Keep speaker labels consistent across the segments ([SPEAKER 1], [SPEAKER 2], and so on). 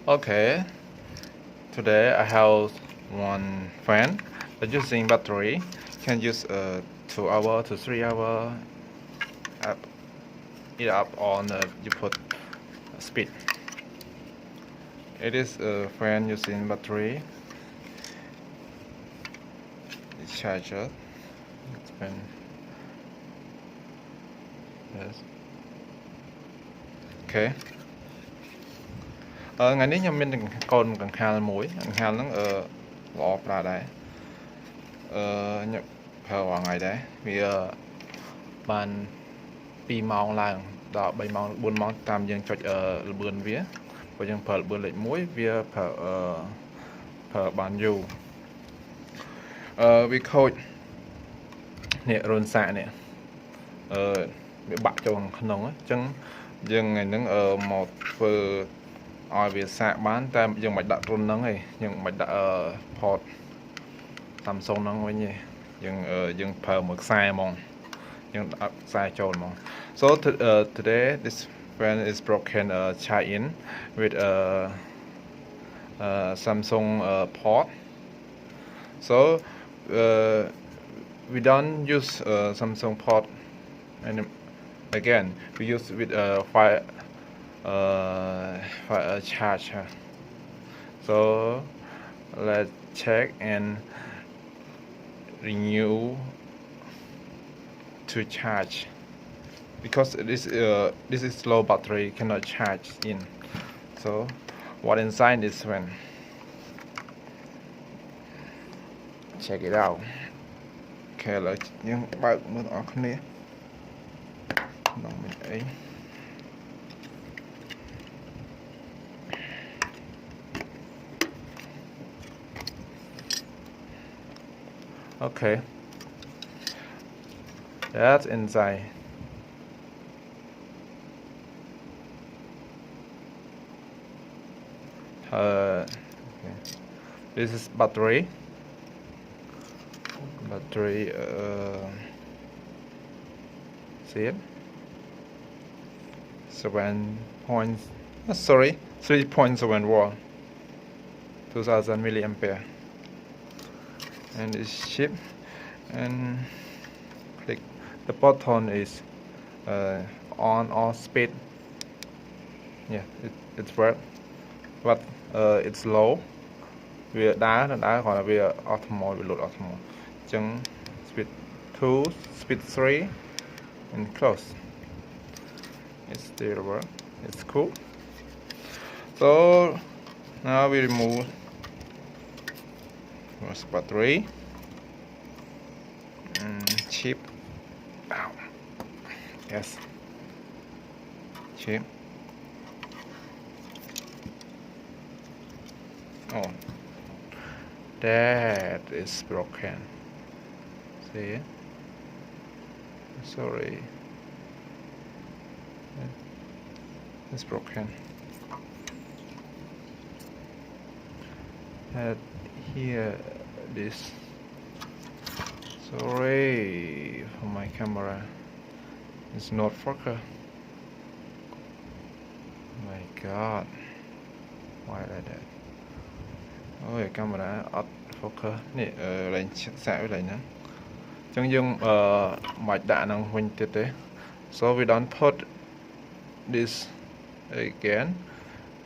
[SPEAKER 1] Okay, today I have one friend that using battery can use 2 hour to 3 hour up it up on you put speed. It is a friend using battery charger. It's been yes. Okay. ថ្ងៃនេះខ្ញុំមានកូនកង្ហាលមួយកង្ហាលហ្នឹងល្អប្រើដែរខ្ញុំប្រើរាល់ថ្ងៃដែរវាបាន2ម៉ោងឡើងដល់3ម៉ោង4ម៉ោងតាមយើងចុចល្បឿនវាព្រោះយើងប្រើល្បឿនលេខ1វាប្រើបានយូរវាខូចនេះរុនសាកនេះវាបាក់ចូលក្នុងអញ្ចឹងយើងថ្ងៃហ្នឹងមកធ្វើឲ្យវាសាកបានតែយើងមិនដាក់រុនហ្នឹងទេយើងមិនដាក់port Samsung ហ្នឹងវិញទេយើងប្រើមួយខ្សែហ្មងយើងដាក់ខ្សែចូលហ្មង So today this fan is broken charge in with Samsung port. So we don't use Samsung port and again we use with fire charger. So let's check and renew to charge because this is low battery cannot charge in. So what inside this one? Check it out. Okay, là những bạn muốn ở con này nó mình ấy okay, that's inside. Okay. This is battery. See it? 3.7 watt, 2000 milliampere, and it's cheap. And click the button is on or speed. Yeah, it's work, but it's low. Vì đá còn là vì automate, vì load automate. Chẳng speed 2, speed 3, and close. It still work. It's cool. So now we remove battery and chip. Ow. Yes, chip. Oh, that is broken. See? Sorry. It's broken. And here this. Sorry for my camera. It's not focus. My God. Why like that? Ôi camera off focus នេះឡើងសាកវាឡើងហ្នឹងអញ្ចឹងយើងមកដាក់នឹងវិញទៀតទេ So we don't put this again.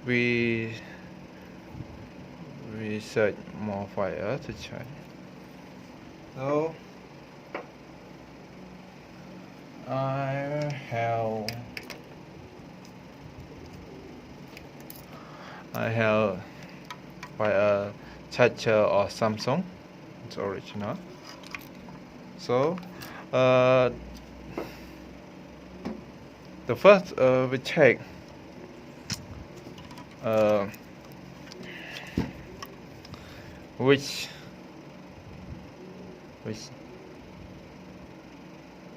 [SPEAKER 1] We search more fire to charge. So I have by a charger or Samsung. It's original. So the first we check which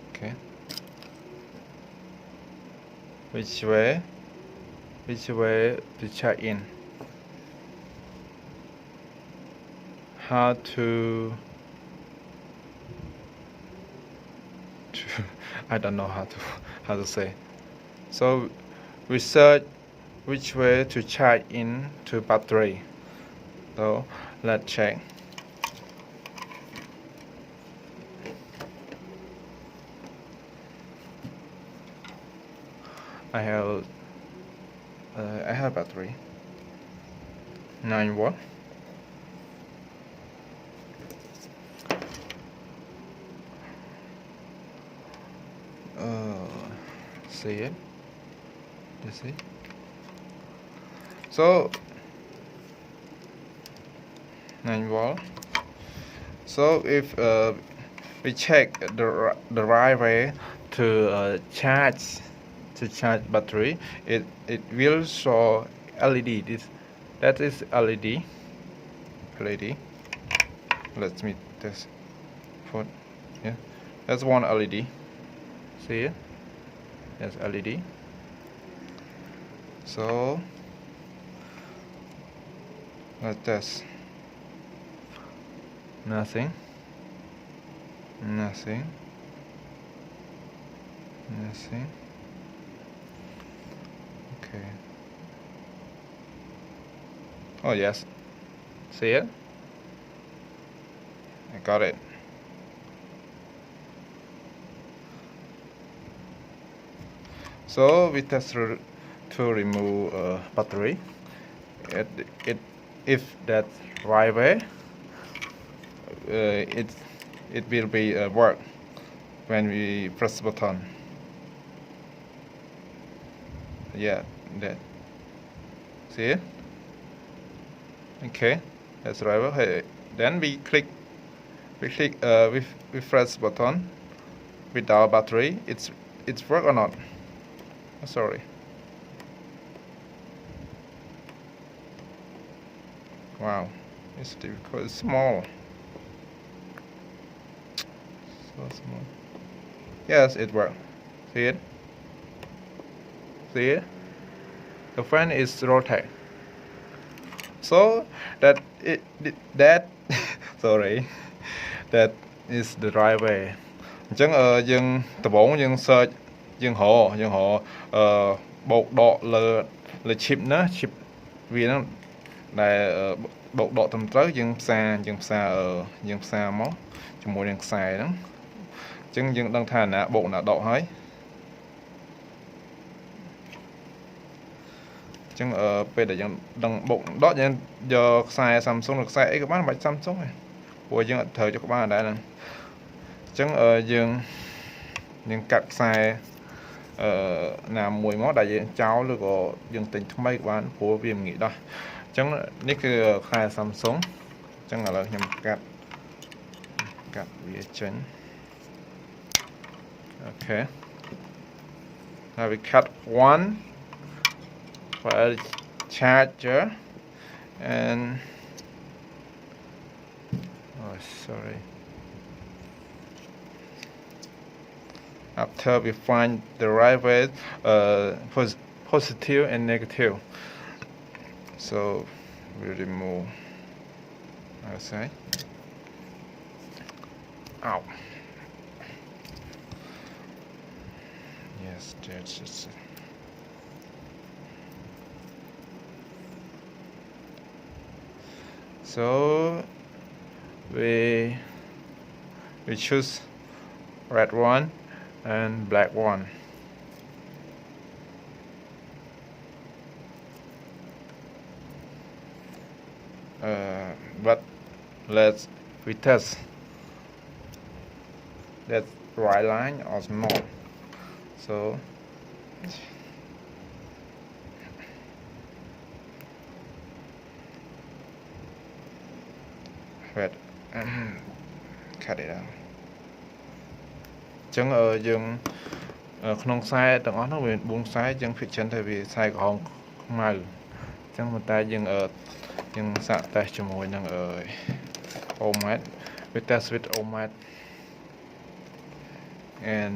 [SPEAKER 1] okay, which way to check in, how to I don't know how to say. So we which way to charge in to battery. So let's check. I have battery 9 watt. See it? You see? So 9 volt. So if we check the right way to charge battery, it will show LED. That is LED. Let me test. Yeah, that's one LED. See it? That's LED. So let's test. Nothing. Okay. Oh yes. See it? I got it. So we test to remove battery. If that right way, it will be work when we press the button. Yeah, that. See it? Okay, that's right. Okay. Then we press button without battery. It's work or not? Sorry. Wow, it's difficult. It's small. So small. Yes, it works. See it? See it? The fan is rotate. So that sorry, that is the right way. Chẳng dừng tập bốn dừng search dừng họ bột đọ là chip nữa chip vì nó là bột đọ tầm tới dừng xa máu cho mỗi đằng xài đó chẳng dừng đang thà nè bộ nè đọ hết chẳng bây giờ đang bộ đó cho giờ xài Samsung được xài các bạn bạch Samsung này của dừng thời cho các bạn đây nè chẳng dừng cắt xài làm mùi món đại diện cháu rồi có dừng tình thông mấy bạn của viêm nghĩ đó chẳng ní cái khai Samsung chẳng là nhằm cắt về chân. Okay, now we cut one for a charger and sorry. After we find the right way, positive and negative, so we remove outside. Ow. Yes, that's just. So we choose red one and black one. But we test that right line or not. So wait, cut it out. Chẳng dừng không sai tầng nó về buông sai chẳng phải chân thay vì sai còn màu chẳng một tay dừng sạ tay cho mồi năng OMAD we test with OMAD and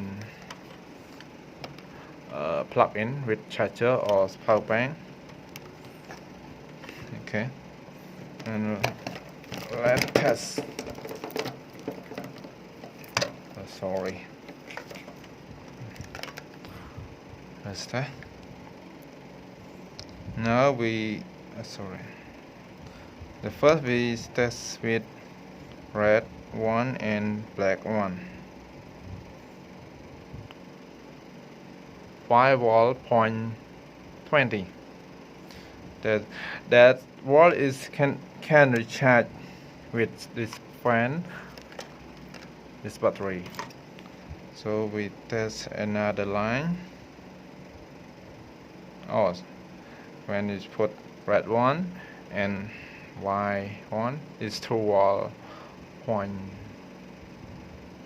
[SPEAKER 1] plug in with charger or power bank. Okay, and let's test. Sorry. Let's test. Now we sorry. The first we test with red one and black one. 5 volt point 20. That wall is can recharge with this fan, this battery. So we test another line. Oh, when you put red one and white one is 2 volt point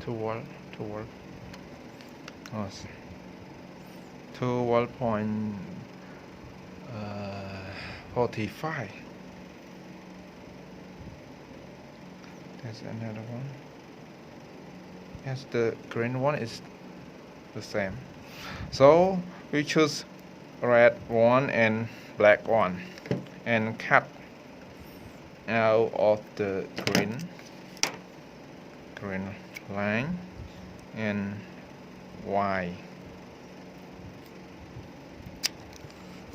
[SPEAKER 1] 2 volt 2 volt. Oh, 2 volt point 45. There's another one. Yes, the green one is the same. So we choose red one and black one and cut out of the green line and white.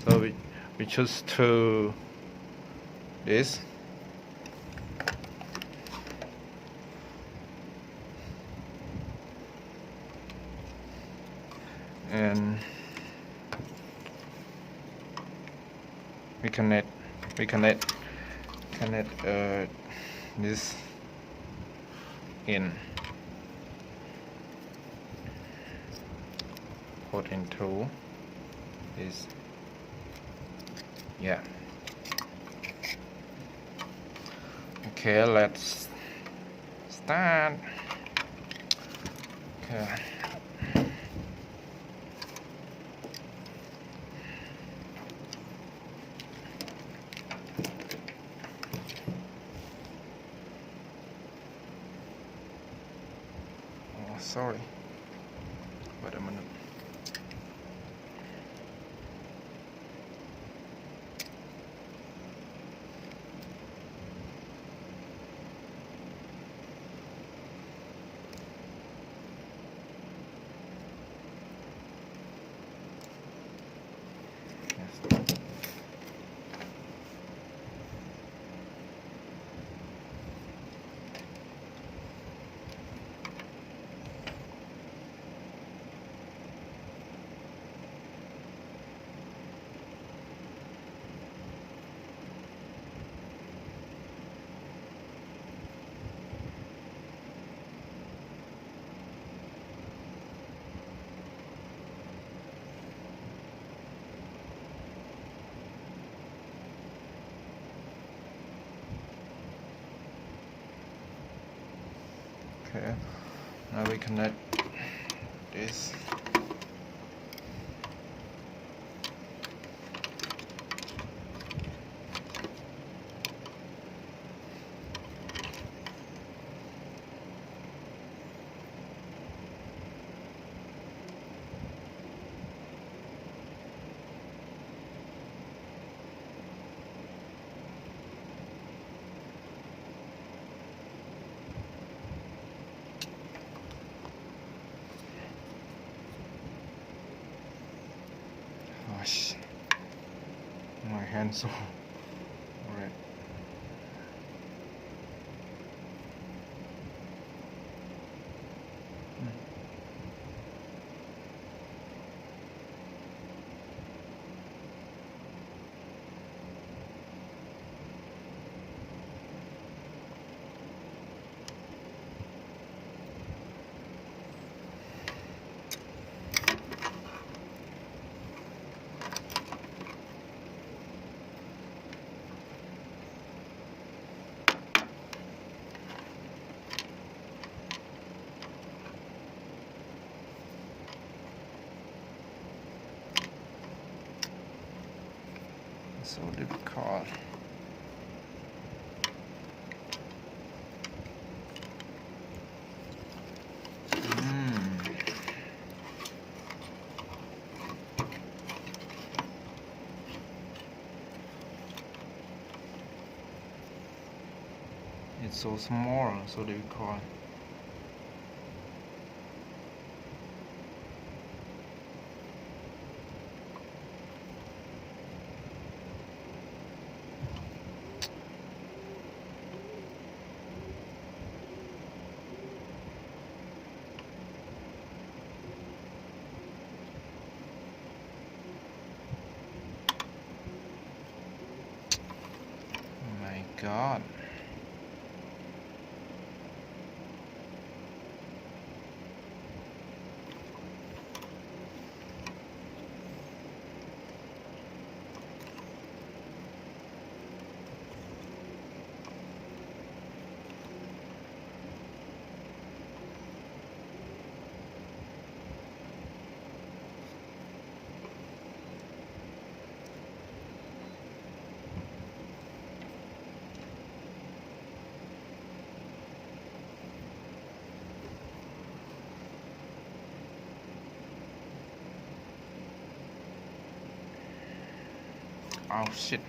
[SPEAKER 1] So we choose to this and we connect this in, put into this. Yeah. Okay, let's start. Okay. Oh, sorry. Wait a minute. Okay, now we connect this. Gosh, my hands so red. So difficult. It's so small, so difficult. god. Oh shit.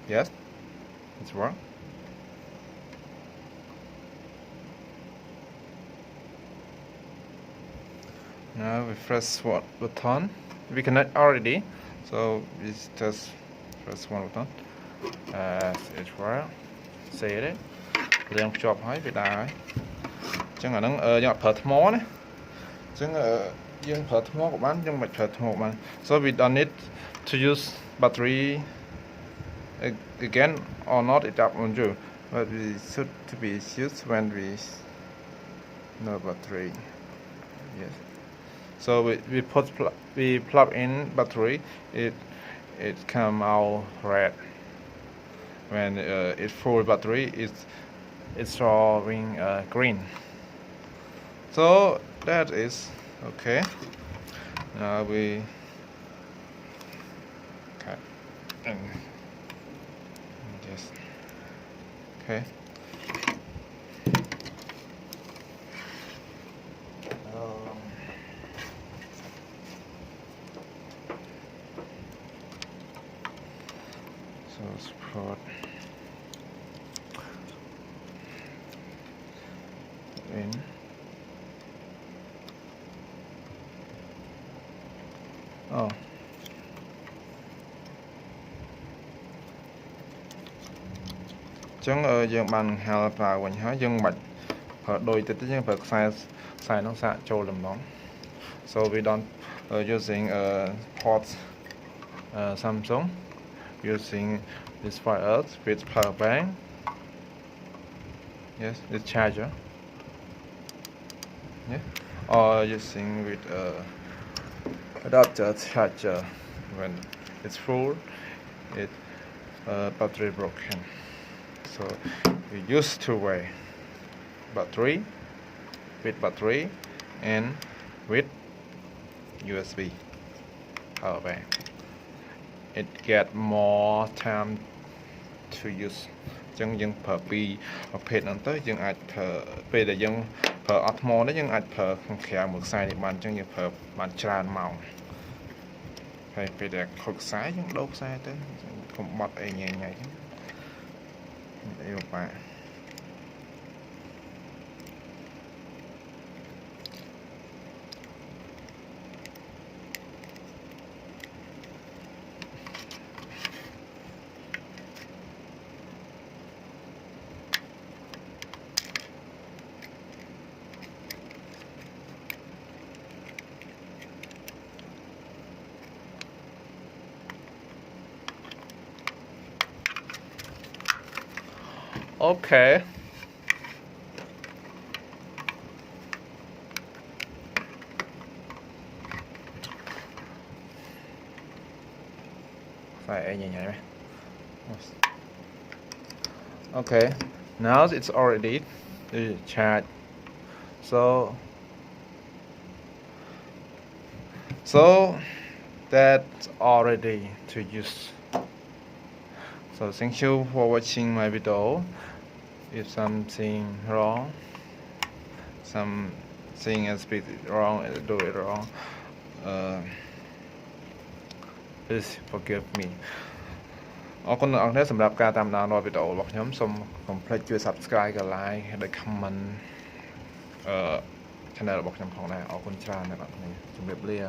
[SPEAKER 1] Yes, it's wrong. Now we press what button? We connect already, so we just press one button. It's wrong. Say it. Then chop high with that. Chẳng là nó do phật mó này. Chẳng dương phật mó của bạn, dương mạch phật mó của bạn. So we don't need to use battery again or not. It up on you, but we should to be used when we no battery. Yes. So we plug in battery. It come out red. When it's full battery, it's showing green. So that is okay. Now we cut and just okay. So support in. Oh. Chẳng dương bằng hào vào quần hóa dương mạch ở đôi tới dương vật sai nó xạ trâu làm nóng. So we don't using port Samsung, using this fire with power bank. Yes, this charger. Yeah, or using with adapter charger. When it's full, it battery broken. So we use two way: battery with battery and with USB power bank. It get more time to use. Chẳng dân per piประเภทนั้นtới dânអាចper ពេលដែលយើងប្រើអត់ថ្មនេះយើងអាចប្រើក្នុងក្រៅមួយខ្សែនេះបានចឹងយើងប្រើបានច្រើនម៉ោងហើយពេលដែលខូចខ្សែយើងដូរខ្សែទៅកុំបត់អីញ៉ៃញ៉ៃចឹងអីបាក់ Okay. Okay, now it's already charged. So that's already to use. So thank you for watching my video. If something wrong, something is wrong, do it wrong, please forgive me. អរគុណអ្នកនរគ្នាសម្រាប់ការតាមដានវីដេអូរបស់ខ្ញុំសូមកុំភ្លេចជួយ Subscribe ក៏ Like ហើយ Comment channel របស់ខ្ញុំផងដែរអរគុណច្រើនអ្នកនរគ្នាជំរាបលា